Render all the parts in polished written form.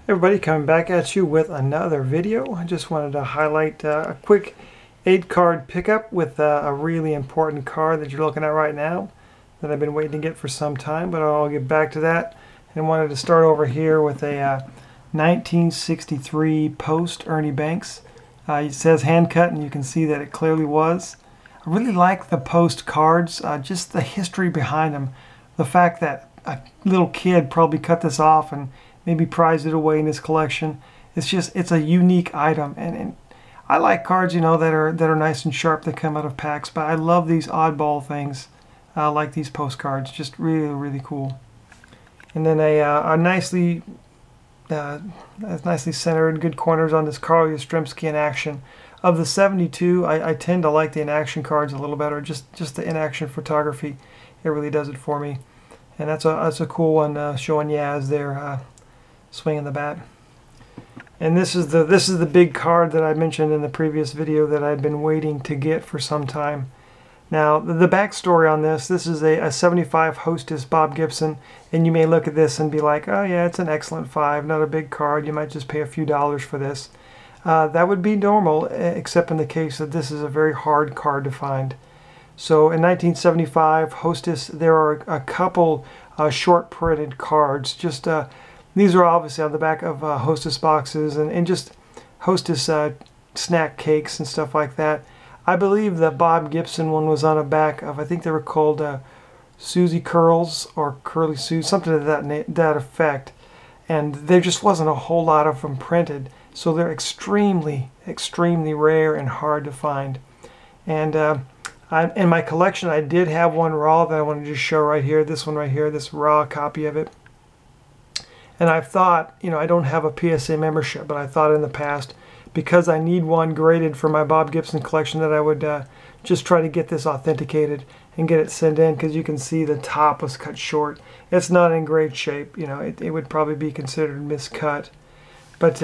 Everybody, coming back at you with another video. I just wanted to highlight a quick 8-card pickup with a really important card that you're looking at right now that I've been waiting to get for some time, but I'll get back to that. And wanted to start over here with a 1963 Post Ernie Banks. It says hand cut, and you can see that it clearly was. I really like the Post cards, just the history behind them. The fact that a little kid probably cut this off and maybe prized it away in his collection. It's a unique item, and I like cards, you know, that are nice and sharp that come out of packs. But I love these oddball things, like these postcards. Just really cool. And then a nicely centered, good corners on this Carl Yastrzemski in action. Of the 72, I tend to like the in action cards a little better. Just the in action photography, it really does it for me. And that's a cool one, showing Yaz there swinging the bat. And this is the big card that I mentioned in the previous video that I'd been waiting to get for some time. Now, the backstory on this is a 75 Hostess Bob Gibson, and you may look at this and be like, oh yeah, it's an excellent 5, not a big card, you might just pay a few dollars for this. That would be normal, except in the case that this is a very hard card to find. So in 1975 Hostess, there are a couple short printed cards. These are obviously on the back of Hostess boxes and just Hostess snack cakes and stuff like that. I believe the Bob Gibson one was on the back of, I think they were called Susie Curls or Curly Sue, something to that effect. And there just wasn't a whole lot of them printed, so they're extremely rare and hard to find. And in my collection, I did have one raw that I wanted to just show right here. This one right here, this raw copy of it. And I've thought, you know, I don't have a PSA membership, but I thought in the past, because I need one graded for my Bob Gibson collection, that I would just try to get this authenticated and get it sent in, because you can see the top was cut short. It's not in great shape, you know, it would probably be considered miscut. But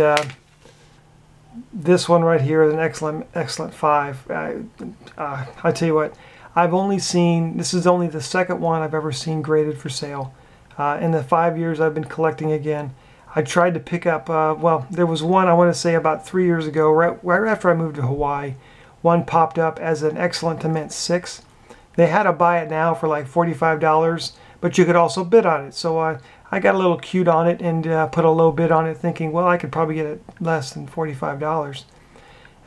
this one right here is an excellent 5. I tell you what, I've only seen, this is only the second one I've ever seen graded for sale. In the 5 years I've been collecting again, I tried to pick up, well, there was one I want to say about 3 years ago, right after I moved to Hawaii. One popped up as an excellent to mint 6. They had to buy it now for like $45, but you could also bid on it. So I got a little cute on it and put a low bid on it, thinking, well, I could probably get it less than $45.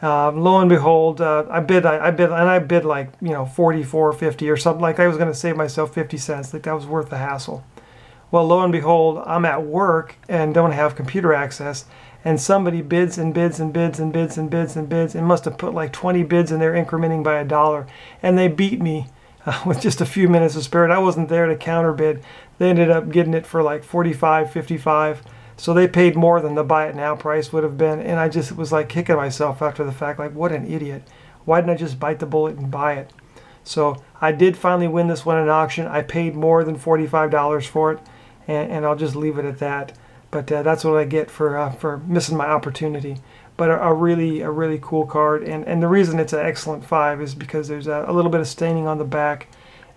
Lo and behold, I bid like, you know, $44.50 or something. Like, I was going to save myself 50 cents. Like, that was worth the hassle. Well, lo and behold, I'm at work and don't have computer access, and somebody bids and bids and bids and bids and bids and bids and must have put like 20 bids in there, incrementing by $1, and they beat me with just a few minutes of spare. I wasn't there to counter bid. They ended up getting it for like $45, $55, so they paid more than the buy it now price would have been, and I just was like kicking myself after the fact, like, what an idiot. Why didn't I just bite the bullet and buy it? So I did finally win this one in auction. I paid more than $45 for it, and I'll just leave it at that. But that's what I get for missing my opportunity. But a really cool card, and the reason it's an excellent 5 is because there's a little bit of staining on the back,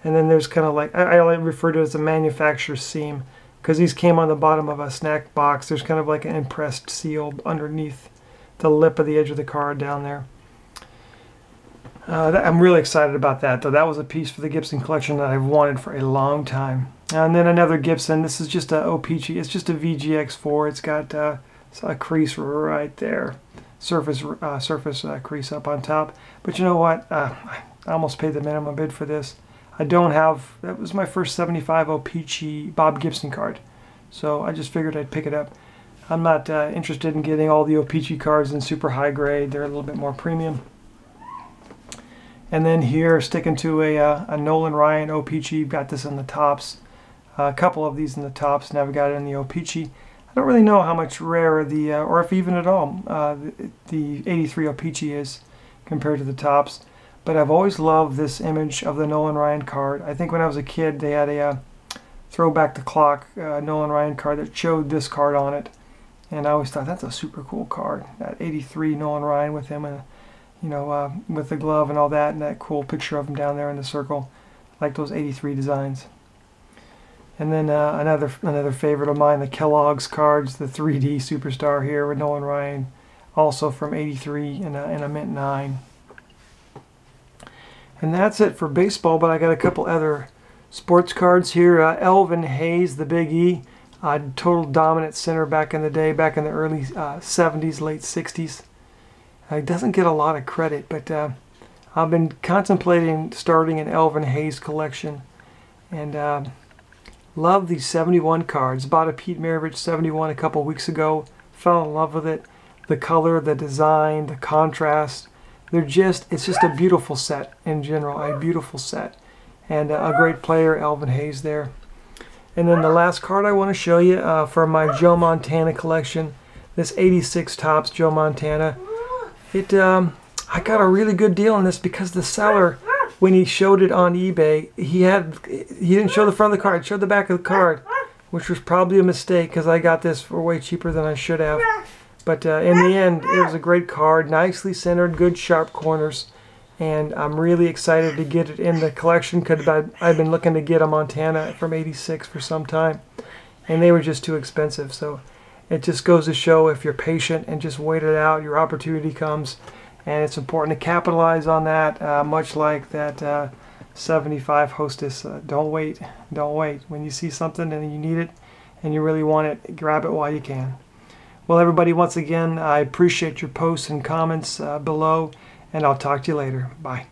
and then there's kind of like, I refer to it as a manufacturer's seam, because these came on the bottom of a snack box. There's kind of like an impressed seal underneath the lip of the edge of the card down there. I'm really excited about that, though. That was a piece for the Gibson collection that I've wanted for a long time. And then another Gibson. This is just a OPG. It's just a VGX4. It's got a crease right there, surface crease up on top. But you know what? I almost paid the minimum bid for this. I don't have. That was my first 75 OPG Bob Gibson card, so I just figured I'd pick it up. I'm not interested in getting all the OPG cards in super high grade. They're a little bit more premium. And then here, sticking to a Nolan Ryan OPG, got this in the tops. A couple of these in the tops. Now we got it in the OPG. I don't really know how much rarer the, or if even at all, the 83 OPG is compared to the tops. But I've always loved this image of the Nolan Ryan card. I think when I was a kid, they had a throwback the clock Nolan Ryan card that showed this card on it, and I always thought that's a super cool card. That 83 Nolan Ryan with him and, you know, with the glove and all that, and that cool picture of him down there in the circle, like those 83 designs. And then another favorite of mine, the Kellogg's cards, the 3D Superstar here with Nolan Ryan, also from '83 in a mint 9. And that's it for baseball, but I got a couple other sports cards here. Elvin Hayes, the Big E, total dominant center back in the day, back in the early 70s, late 60s. He doesn't get a lot of credit, but I've been contemplating starting an Elvin Hayes collection. And love these 71 cards. Bought a Pete Maravich 71 a couple weeks ago. Fell in love with it. The color, the design, the contrast. It's just a beautiful set in general. A beautiful set. And a great player, Elvin Hayes there. And then the last card I want to show you for my Joe Montana collection. This 86 Topps Joe Montana. I got a really good deal on this because the seller, when he showed it on eBay, he didn't show the front of the card, he showed the back of the card, which was probably a mistake because I got this for way cheaper than I should have. But in the end, it was a great card, nicely centered, good sharp corners, and I'm really excited to get it in the collection because I've been looking to get a Montana from '86 for some time, and they were just too expensive. So it just goes to show if you're patient and just wait it out, your opportunity comes. And it's important to capitalize on that, much like that 75 Hostess. Don't wait. Don't wait. When you see something and you need it and you really want it, grab it while you can. Well, everybody, once again, I appreciate your posts and comments below, and I'll talk to you later. Bye.